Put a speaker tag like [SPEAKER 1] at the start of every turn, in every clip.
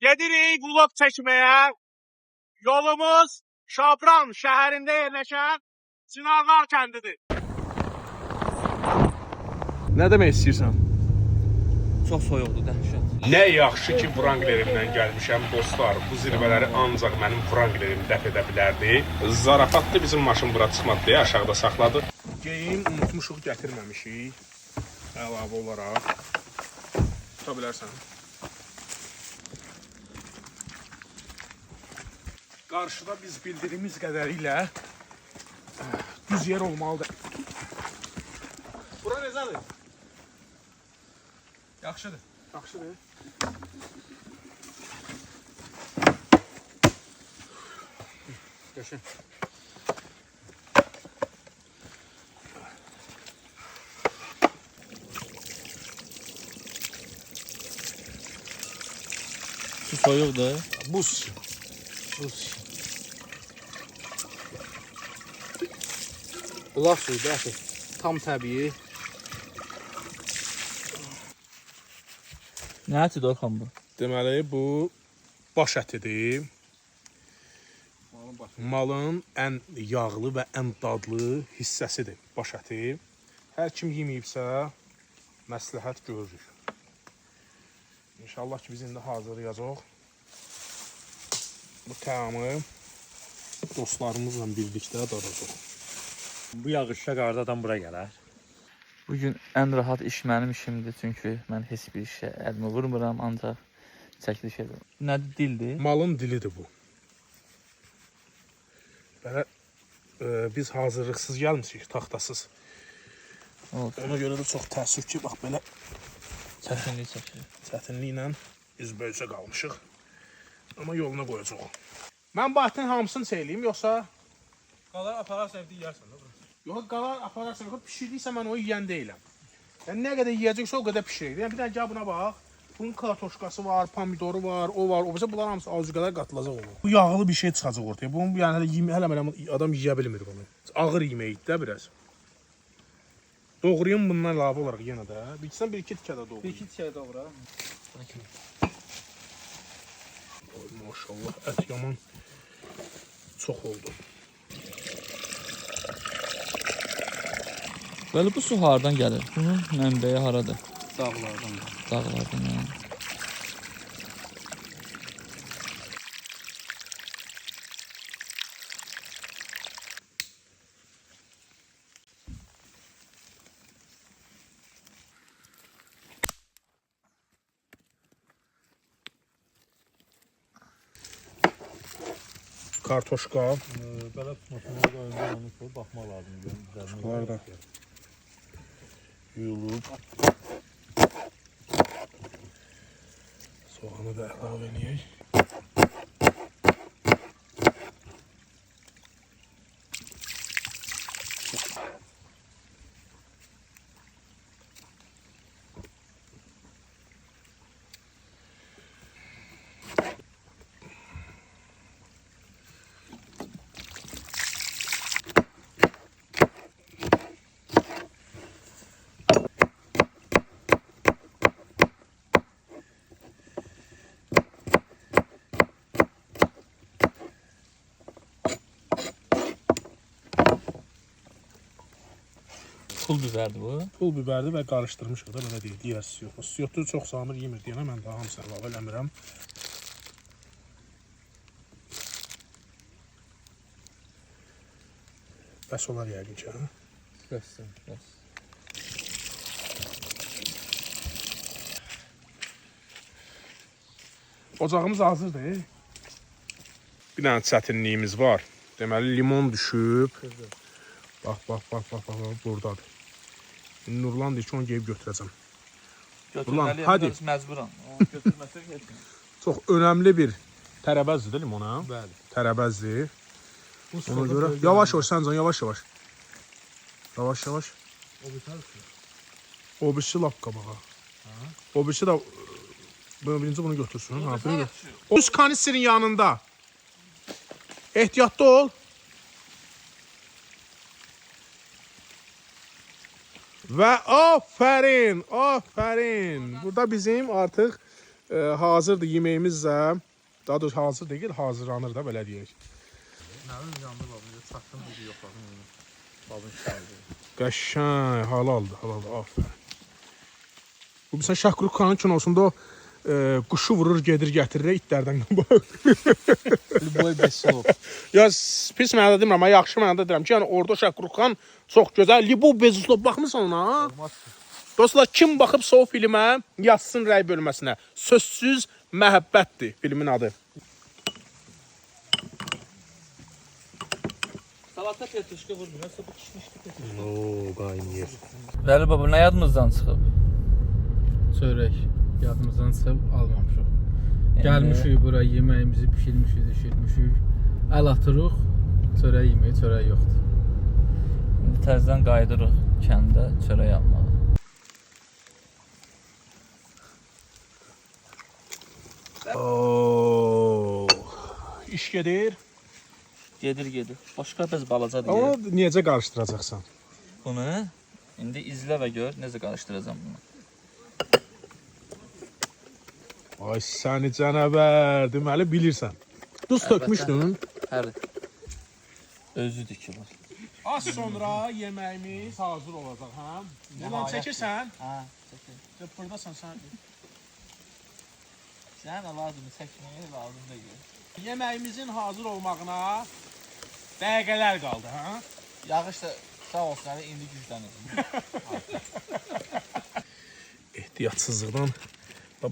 [SPEAKER 1] Gedirik vlog çəkməyə. Yolumuz Şabran şəhərində yerləşən Çınarlar kəndidir. Nə demək istəyirsən?
[SPEAKER 2] Çox soyuqdur, dəhşət.
[SPEAKER 1] Nə yaxşı ki, Wranglerimdən gəlmişəm dostlar. Bu zirvələri ancaq mənim Wranglerim dəf edə bilərdi. Zarafatlı bizim maşın bura çıxmadı deyə aşağıda saxladı. Geyim unutmuşuq, gətirməmişik. Əlavə olaraq. Tuta bilərsən. Qarşıda biz bildiğimiz qədərilə düz yer olmalıdır. Bura necədir? Yaxşıdır. Yaxşıdır.
[SPEAKER 2] Yaşa. Su soyuqdur.
[SPEAKER 1] Buz. Buz.
[SPEAKER 2] Bulaq suyudur, əxi. Tam təbii. Nə ətidir Orxan bu?
[SPEAKER 1] Deməli, bu baş ətidir. Malın ən yağlı və ən dadlı hissəsidir baş əti. Hər kim yeməyibsə, məsləhət görürük. İnşallah ki, biz indi hazırlayacaq. Bu təamı dostlarımızla birlikdə dadacaq.
[SPEAKER 3] Bu yağışda qarda adam bura gələr.
[SPEAKER 2] Bugün ən rahat iş mənim işimdir, çünki mən heç bir işə əlimi vurmuram, ancaq çəkiliş edirəm. Nədir, dildir?
[SPEAKER 1] Malın dilidir bu. Belə biz hazırlıqsız gəlmişik, taxtasız.
[SPEAKER 2] Olsun.
[SPEAKER 1] Ona görə də çox təəssüf ki, bax belə
[SPEAKER 2] Çətinlik çəkilir.
[SPEAKER 1] çətinliklə üzbəyüzə qalmışıq. Amma yoluna qoyacaq. Mən bu ətin hamısını çeyləyim, yoxsa?
[SPEAKER 3] Qalar apararsan evdə yeyərsən də bura.
[SPEAKER 1] Yox, qalar apararsan, yox, pişirdiysə mən o yeyən deyiləm. Yəni, nə qədər yiyəcəksə o qədər pişirir. Yəni, bir dənə gəl buna bax. Bunun kartoşkası var, pomidoru var, o var, o bizə bunlar hamısı azı qədər qatılacaq olur. Bu yağlı bir şey çıxacaq ortaya. Bunu yəni hələ adam yeyə bilmir bunu. Ağır yeməkdir də biraz. Doğrayım bundan əlavə olaraq yenə də. Bilirsən, bir-iki tikə də doğrayım.
[SPEAKER 2] Bir-iki tikə doğra.
[SPEAKER 1] Maşallah, ət yaman çox oldu.
[SPEAKER 2] Böyle bu su hardan gəlir? Bunun mənbəyi haradır?
[SPEAKER 3] Dağlardan da.
[SPEAKER 2] Dağlardan, yəni.
[SPEAKER 1] Kartoşka.
[SPEAKER 3] Belə tutmasına da öndə onu koy, baxmaq lazım.
[SPEAKER 1] Bunlar da yuyulub. Soğanı da əlavə edək.
[SPEAKER 2] Pul biberdir bu.
[SPEAKER 1] Pul biberdir və qarışdırmışıq da, belə deyil, digər siyotu. Siyotu çox Samir yemir deyənə mən daha hamısını əlavə eləmirəm. Bəs olar yəqin ki, hə?
[SPEAKER 2] Bəssin, bəs.
[SPEAKER 1] Ocağımız hazırdır. Bir dənə çətinliyimiz var. Deməli, limon düşüb. Bax, buradadır. Nurlan deyir ki, onu geyib götürəcəm.
[SPEAKER 2] Götürməliyəm,
[SPEAKER 1] hadi.
[SPEAKER 2] biraz məcburam. Onu götürməsək getmir.
[SPEAKER 1] Çox önəmli bir tərəvəzdir limon, hə?
[SPEAKER 3] Bəli.
[SPEAKER 1] Tərəvəzdir. Ona görə yavaş-yavaş Səncan, yavaş-yavaş. Yavaş-yavaş.
[SPEAKER 3] O bitər ki.
[SPEAKER 1] O birisi lap qabağa. O birisi də birinci bunu götürsün. Ha, biri. O üst kanisterin yanında. Ehtiyatlı ol. Və aferin, aferin. Burada bizim artıq Hazırdır yeməyimiz də. Daha doğrusu hazır deyil, hazırlanır da belə deyək.
[SPEAKER 3] Mənim yanında babam çatdım bir yoxladım onu. Babın şəhəri.
[SPEAKER 1] Qəşəng, halaldır, aferin. Bu məsələn Şahrukh Khanın kinosunda o quşu vurur, gedir, gətirir itlərdən qabaq.
[SPEAKER 3] Boy Besov.
[SPEAKER 1] Ya pis mənada demirəm, amma yaxşı mənada deyirəm ki, yəni orada Şahrukh Khan çox gözəl. Libo Bezuslov baxmısan ona? Dostlar, kim baxıbsa o filmə yazsın rəy bölməsinə. Sözsüz məhəbbətdir filmin adı.
[SPEAKER 2] Salata petruşka vurmuyor. Nasıl bu kişmişti petruşka?
[SPEAKER 3] Oo, qaynayır.
[SPEAKER 2] Vəli baba, nə yadımızdan çıxıb?
[SPEAKER 4] Çörək yadımızdan çıxıb almamışıq. Gəlmişik bura, yeməyimizi bişirmişik, düşürmüşük. Əl atırıq, çörək yemək, çörək yoxdur.
[SPEAKER 2] İndi təzədən qayıdırıq kəndə çörək yapmağa.
[SPEAKER 1] Oo, iş gedir.
[SPEAKER 2] Gedir. Başqa bəz balaca
[SPEAKER 1] Amma
[SPEAKER 2] deyir.
[SPEAKER 1] necə qarışdıracaqsan?
[SPEAKER 2] Bunu indi izlə və gör necə qarışdıracağam bunu.
[SPEAKER 1] Ay səni cənəbər, deməli bilirsən. Duz tökmüşdün.
[SPEAKER 2] Hər özüdür ki var.
[SPEAKER 1] Az sonra yeməyimiz hazır olacaq, hə? Bundan çəkirsən?
[SPEAKER 2] Hə, çəkir.
[SPEAKER 1] Burdasan sən.
[SPEAKER 2] Sən lazım çəkməyə lazım deyil.
[SPEAKER 1] Yeməyimizin hazır olmağına dəqiqələr qaldı, hə?
[SPEAKER 2] Yağış da sağ olsun hələ indi güclənir.
[SPEAKER 1] Ehtiyatsızlıqdan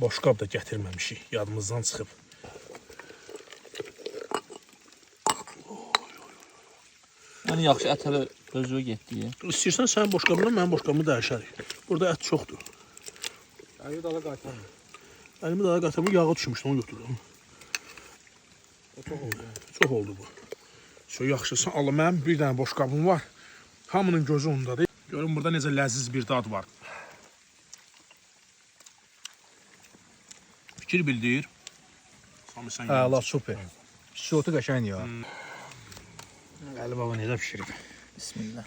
[SPEAKER 1] boş qab da gətirməmişik, yadımızdan çıxıb.
[SPEAKER 2] Yəni yaxşı ət hələ özü getdi.
[SPEAKER 1] İstəyirsən sənin boş qabınla mənim boş qabımı dəyişərik. Burada ət çoxdur.
[SPEAKER 3] Əli dala qaytarmır.
[SPEAKER 1] Əlimi daha qatırmı, yağı düşmüşdü, onu götürürəm.
[SPEAKER 3] Çox oldu.
[SPEAKER 1] Çox oldu bu. Yaxşısan, Allah mənim bir dənə boş qabım var. Hamının gözü ondadır. Görün burada necə ləziz bir dad var. Fikir bildir. Sami sən
[SPEAKER 3] Hə,
[SPEAKER 1] yedin.
[SPEAKER 3] Allah super. Sotu qəşəng ya. Əli baba necə bişirib?
[SPEAKER 2] Bismillah.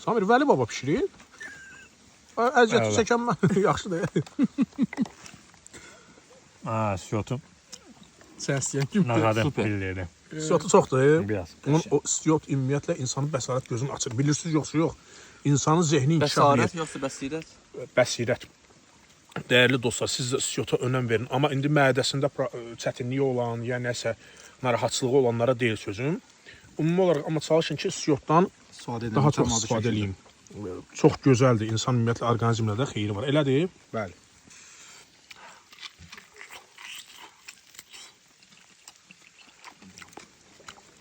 [SPEAKER 1] Samir, Vəli baba pişirir. Əziyyəti
[SPEAKER 3] Bəli.
[SPEAKER 1] çəkən mən. Yaxşıdır.
[SPEAKER 3] Ha, siyotum.
[SPEAKER 1] Sən istəyən kimi.
[SPEAKER 3] Nağadım
[SPEAKER 2] super.
[SPEAKER 3] bilirdi.
[SPEAKER 1] Siyotu çoxdur.
[SPEAKER 3] Biraz.
[SPEAKER 1] Bunun o siyot ümumiyyətlə insanın bəsarət gözünü açır. Bilirsiniz yoxsa yox. İnsanın zehni inkişaf edir.
[SPEAKER 2] Bəsarət yoxsa bəsirət?
[SPEAKER 1] Bəsirət. Dəyərli dostlar, siz də siyota önəm verin. Amma indi mədəsində çətinliyi olan, ya nəsə narahatçılığı olanlara deyil sözüm. Ümumi olaraq amma çalışın ki, siyotdan daha çox istifadə edeyim. Çox gözəldir. İnsan ümumiyyətlə orqanizmlə də xeyri var. Elədir? Bəli.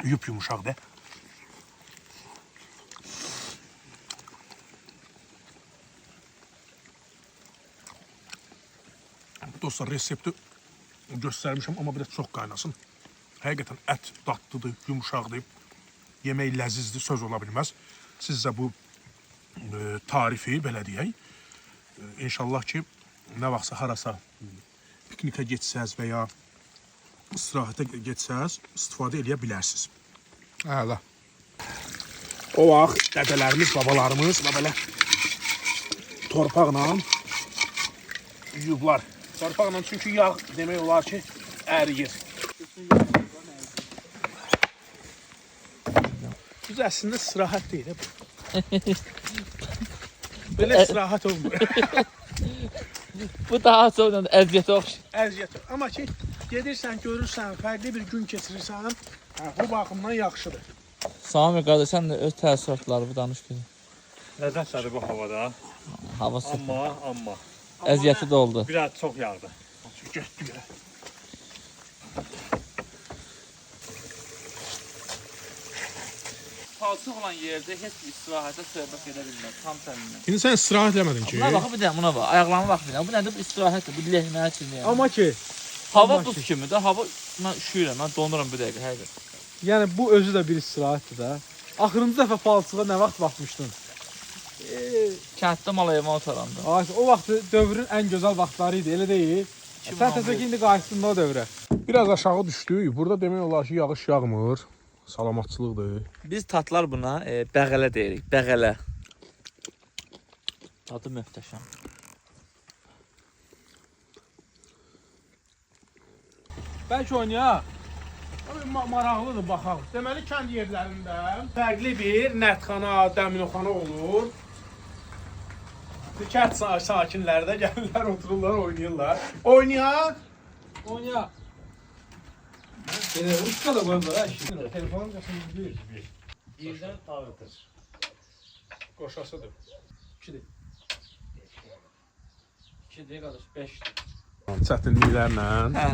[SPEAKER 1] Yumuşaqdır. Dostlar, resepti göstərmişəm, amma biraz çox qaynasın. Həqiqətən ət dadlıdır, yumuşaqdır, yemək ləzizdir, söz ola bilməz. Siz də bu tarifi, belə deyək, inşallah ki, nə vaxtsa harasa piknikə getsəz və ya istirahətə getsəz, istifadə edə bilərsiniz.
[SPEAKER 3] Əla.
[SPEAKER 1] O vaxt dədələrimiz, babalarımız belə torpaqla yuyublar. Torpaqla çünki yağ demək olar ki, əriyir. Biz əslində istirahət deyil. Belə istirahət olmur.
[SPEAKER 2] Bu daha çox əziyyətə oxşayır.
[SPEAKER 1] Əziyyət. Amma ki, gedirsən, görürsən, fərqli bir gün keçirirsən, bu baxımdan yaxşıdır.
[SPEAKER 2] Sami qardaş, sən də öz təəssüratlarını danış görək.
[SPEAKER 3] Ləzzətləri bu havada.
[SPEAKER 2] Havası,
[SPEAKER 3] Amma.
[SPEAKER 2] əziyyəti də oldu.
[SPEAKER 3] Biraz çox yağdı.
[SPEAKER 1] Getdi belə.
[SPEAKER 2] Palçıq olan yerdə heç bir istirahətə söhbət edə bilməz, tam səninlə.
[SPEAKER 1] İndi sən istirahət eləmədin ki.
[SPEAKER 2] Buna bax, bir də buna bax, ayaqlarına bax bir də. Bu nədir? Bu istirahətdir, bu lehməyə çinləyəm.
[SPEAKER 4] Amma ki,
[SPEAKER 2] Hava buz kimi də, hava mən üşüyürəm, mən donuram bir dəqiqə, həqiqət.
[SPEAKER 4] yəni bu özü də bir istirahətdir də. Axırıncı dəfə palçığa nə vaxt baxmışdın?
[SPEAKER 2] Kənddə mal heyvan otaranda.
[SPEAKER 4] O vaxt dövrün ən gözəl vaxtları idi, elə deyil? Sən təsəkkür indi qayıtdın o dövrə.
[SPEAKER 1] Biraz aşağı düşdük. Burada demək olar ki, yağış yağmır. Salamatçılıqdır.
[SPEAKER 2] Biz tatlar buna bəğələ deyirik, bəğələ. Tadı möhtəşəm.
[SPEAKER 4] Bəlkə oynayaq.
[SPEAKER 1] Maraqlıdır, baxaq. Deməli, kənd yerlərində fərqli bir nərtxana, dəminoxana olur. Kənd sakinləri də gəlirlər, otururlar, oynayırlar. Oynayaq.
[SPEAKER 4] Oynayaq. Belə uçka da qoyurlar ha işin. Telefonun qasını bir.
[SPEAKER 5] Birdən dağıtır.
[SPEAKER 1] Qoşasıdır.
[SPEAKER 4] 2-dir. 2-dir qardaş, 5-dir.
[SPEAKER 1] Çətinliklərlə
[SPEAKER 2] Hə.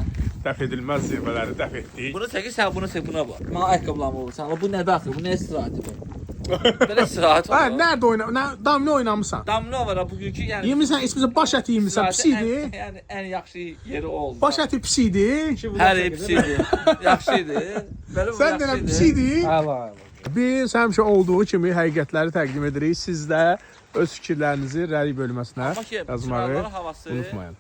[SPEAKER 1] dəf edilməz zirvələri dəf etdik.
[SPEAKER 2] Bunu çəkir, sən bunu çək, buna bax. Mənə ayaqqabılarım olur. Sən bu nədir axı? Bu nə istirahəti bu? Belə istirahət
[SPEAKER 1] Hə,
[SPEAKER 2] olur.
[SPEAKER 1] nerede damla oynamısan?
[SPEAKER 2] Damla var ha bugünkü yəni.
[SPEAKER 1] Yemirsən, içmirsən, baş əti yemirsən, pis idi.
[SPEAKER 2] Yəni ən yaxşı yeri o oldu.
[SPEAKER 1] Baş əti pis idi.
[SPEAKER 2] Hər pis idi. Yaxşı idi. Belə bu
[SPEAKER 1] Sən denən pis idi.
[SPEAKER 4] Əla.
[SPEAKER 1] Biz həmişə olduğu kimi həqiqətləri təqdim edirik. Siz də öz fikirlərinizi rəy bölməsinə
[SPEAKER 2] Amma ki,
[SPEAKER 1] yazmağı
[SPEAKER 2] çınarların havası
[SPEAKER 1] unutmayın.